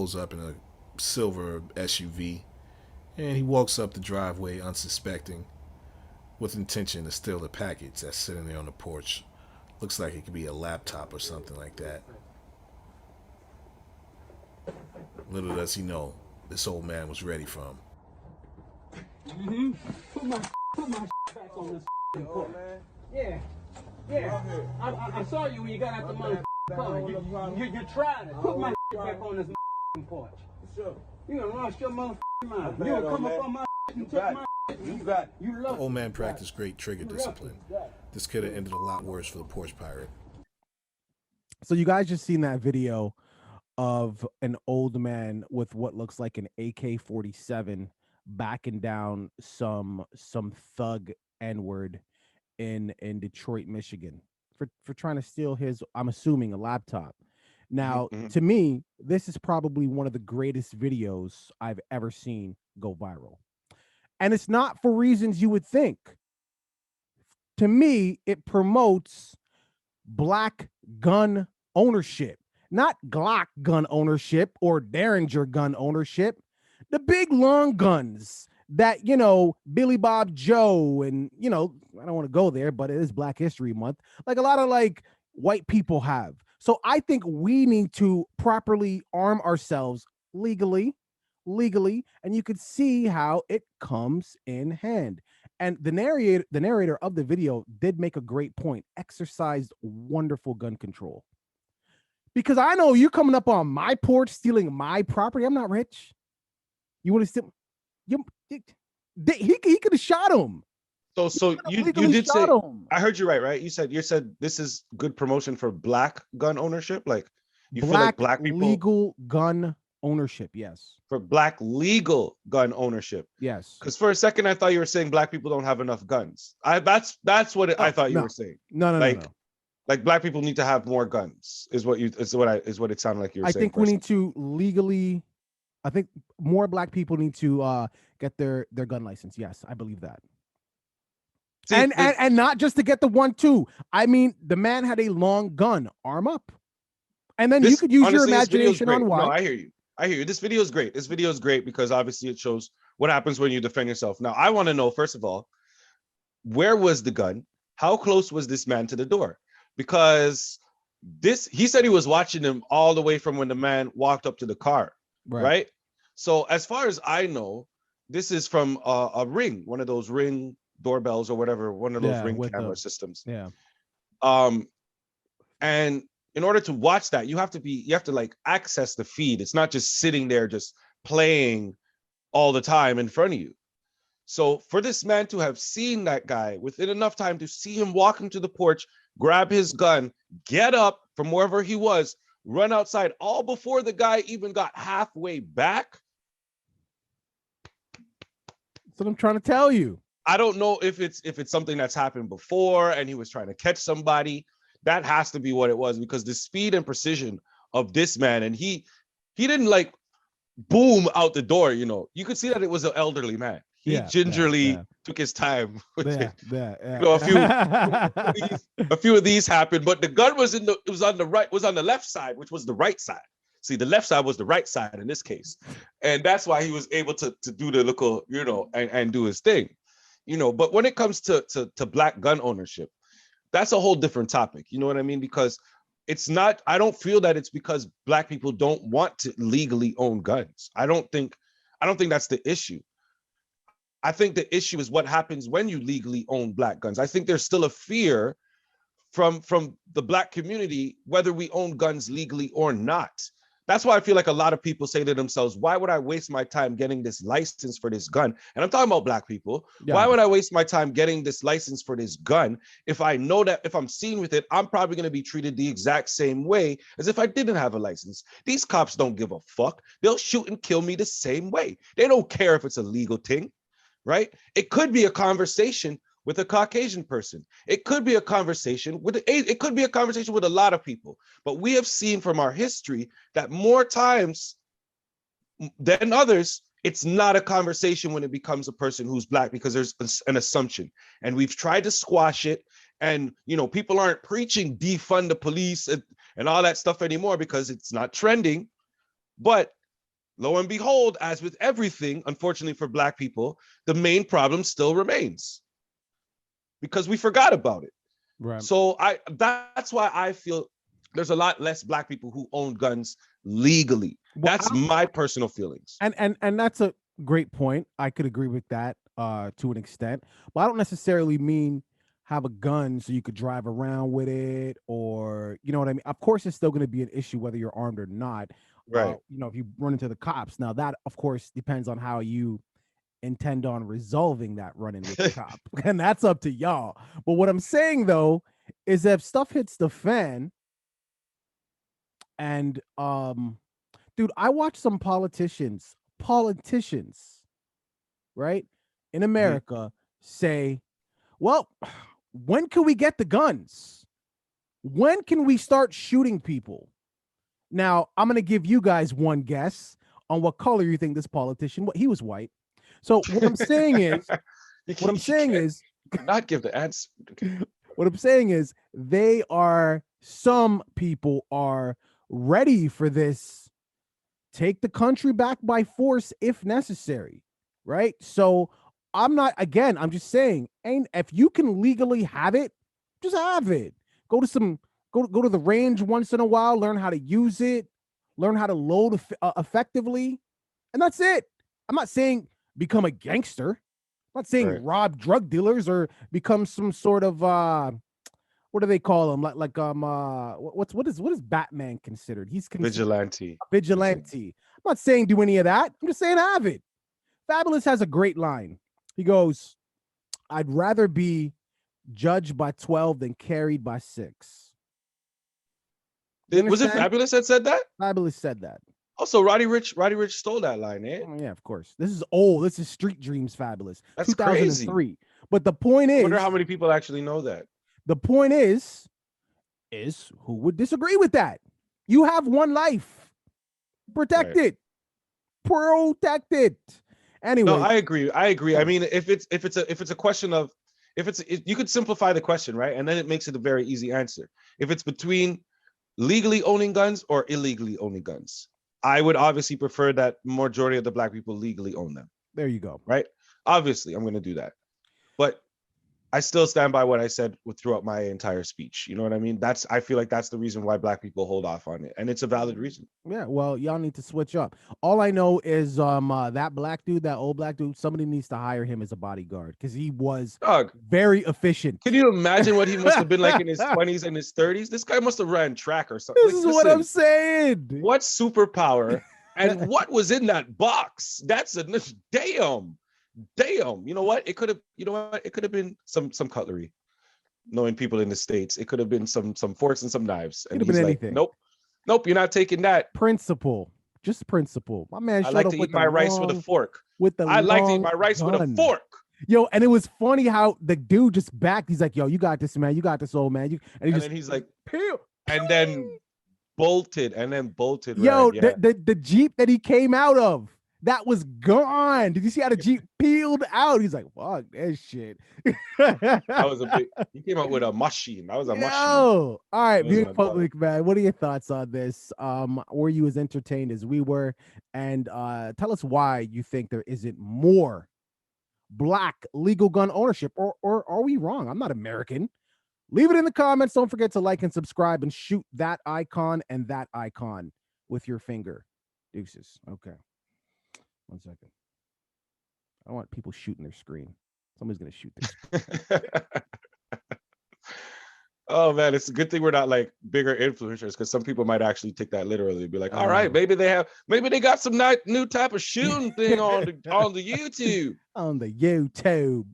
pulls up in a silver SUV, and he walks up the driveway unsuspecting, with intention to steal the package that's sitting there on the porch. Looks like it could be a laptop or something like that. Little does he know, this old man was ready for him. Mm-hmm. Put my back on this porch. Yeah. Yeah. I saw you when you got out the mother car. You tried it. Put my back on this porch. Sure. You gonna lost your motherfucking mind. You gonna come up on my and take my You got it. You The love old man practiced great trigger discipline. This could have ended a lot worse for the porch pirate. So you guys just seen that video of an old man with what looks like an AK-47 backing down some thug N-word in Detroit, Michigan for trying to steal his, I'm assuming, a laptop. Now, to me, this is probably one of the greatest videos I've ever seen go viral. And it's not for reasons you would think. To me, it promotes black gun ownership, not Glock gun ownership or Derringer gun ownership. The big long guns that, you know, Billy Bob Joe and, you know, I don't want to go there, but it is Black History Month. Like a lot of like white people have. So I think we need to properly arm ourselves legally, and you could see how it comes in hand. And the narrator of the video did make a great point. Exercised wonderful gun control. Because I know you're coming up on my porch stealing my property. I'm not rich. You want to steal? He could have shot him. So you did say him. I heard you right? You said this is good promotion for black gun ownership. Like you feel like black people legal gun ownership. Yes. For black legal gun ownership. Yes. Because for a second I thought you were saying black people don't have enough guns. That's what I thought you were saying. No. Like black people need to have more guns is what it sounded like you were saying. I think we need to legally. I think more black people need to get their gun license. Yes, I believe that. See, and not just to get the 1-2. I mean, the man had a long gun. Arm up, and then you could use your imagination on why. No, I hear you. This video is great. This video is great because obviously it shows what happens when you defend yourself. Now, I want to know, first of all, where was the gun? How close was this man to the door? Because he said he was watching him all the way from when the man walked up to the car, right? So as far as I know, this is from a Ring, one of those Ring doorbells or whatever, one of those Ring camera systems. Yeah. And in order to watch that, you have to like access the feed. It's not just sitting there just playing all the time in front of you. So for this man to have seen that guy within enough time to see him walk into the porch, grab his gun, get up from wherever he was, run outside, all before the guy even got halfway back. That's what I'm trying to tell you. I don't know if it's something that's happened before and he was trying to catch somebody. That has to be what it was, because the speed and precision of this man, and he didn't like boom out the door, you know. You could see that it was an elderly man. He gingerly took his time. You know, a few of these happened, but the gun was on the left side, which was the right side. See, the left side was the right side in this case. And that's why he was able to do the little, you know, and do his thing. You know, but when it comes to black gun ownership, that's a whole different topic. You know what I mean? Because I don't feel that it's because black people don't want to legally own guns. I don't think that's the issue. I think the issue is what happens when you legally own black guns. I think there's still a fear from the black community, whether we own guns legally or not. That's why I feel like a lot of people say to themselves, why would I waste my time getting this license for this gun? And I'm talking about black people. Yeah. Why would I waste my time getting this license for this gun if I know that if I'm seen with it, I'm probably going to be treated the exact same way as if I didn't have a license? These cops don't give a fuck. They'll shoot and kill me the same way. They don't care if it's a legal thing, right? It could be a conversation with a Caucasian person. It could be a conversation with a lot of people. But we have seen from our history that more times than others, it's not a conversation when it becomes a person who's black, because there's an assumption. And we've tried to squash it. And, you know, people aren't preaching defund the police and all that stuff anymore because it's not trending. But lo and behold, as with everything, unfortunately for Black people, the main problem still remains because we forgot about it. Right. So that's why I feel there's a lot less Black people who own guns legally. Well, That's my personal feelings. And that's a great point. I could agree with that to an extent, but I don't necessarily mean have a gun so you could drive around with it, or you know what I mean. Of course, it's still going to be an issue whether you're armed or not. Right. You know, if you run into the cops, now that of course depends on how you intend on resolving that run-in with the cop, and that's up to y'all. But what I'm saying though is that if stuff hits the fan, and dude, I watch some politicians, right, in America say, well, when can we get the guns? When can we start shooting people? Now, I'm going to give you guys one guess on what color you think this politician, he was white. So what I'm saying is, not give the answer. What I'm saying is some people are ready for this. Take the country back by force if necessary, right? So I'm just saying, if you can legally have it, just have it. Go to the range once in a while, learn how to use it, learn how to load effectively, and that's it. I'm not saying become a gangster. I'm not saying rob drug dealers or become some sort of what do they call them? What is Batman considered? He's considered vigilante. I'm not saying do any of that. I'm just saying have it. Fabulous has a great line. He goes, "I'd rather be judged by 12 than carried by 6." Was it Fabulous that said that? Fabulous said that. Also, Roddy Rich stole that line, eh? Oh, yeah, of course. This is old. This is Street Dreams Fabulous. That's 2003. crazy. But the point is, I wonder how many people actually know that. The point is who would disagree with that? You have one life. Protect it. Protect it. Anyway. No, I agree. I mean, if it's a question of you could simplify the question, right? And then it makes it a very easy answer. If it's between legally owning guns or illegally owning guns, I would obviously prefer that majority of the Black people legally own them. There you go. Right? Obviously, I'm going to do that. But I still stand by what I said throughout my entire speech. You know what I mean? I feel like that's the reason why Black people hold off on it. And it's a valid reason. Yeah, well, y'all need to switch up. All I know is that old black dude, somebody needs to hire him as a bodyguard because he was very efficient. Can you imagine what he must have been like in his 20s and his 30s? This guy must have ran track or something. This is what I'm saying. What superpower and what was in that box? That's a damn. You know what? It could have been some cutlery. Knowing people in the States, it could have been some forks and some knives. And he's like, anything. Nope, you're not taking that. Principle. Just principle. My man I like to eat my rice with a fork. I like to eat my rice with a fork. Yo, and it was funny how the dude just backed. He's like, yo, you got this, man. You got this, old man. And then he's like, pew. And then bolted. Yo, the Jeep that he came out of, that was gone. Did you see how the Jeep peeled out? He's like, fuck that shit. He came out with a machine. That was a machine. All right, Beauty Public, man. What are your thoughts on this? Were you as entertained as we were? And tell us why you think there isn't more Black legal gun ownership, or are we wrong? I'm not American. Leave it in the comments. Don't forget to like and subscribe and shoot that icon and that icon with your finger. Deuces. Okay. 1 second. I want people shooting their screen. Somebody's going to shoot this. Oh, man, it's a good thing we're not like bigger influencers because some people might actually take that literally. Be like, all right, maybe they got some new type of shooting thing on the YouTube. On the YouTube.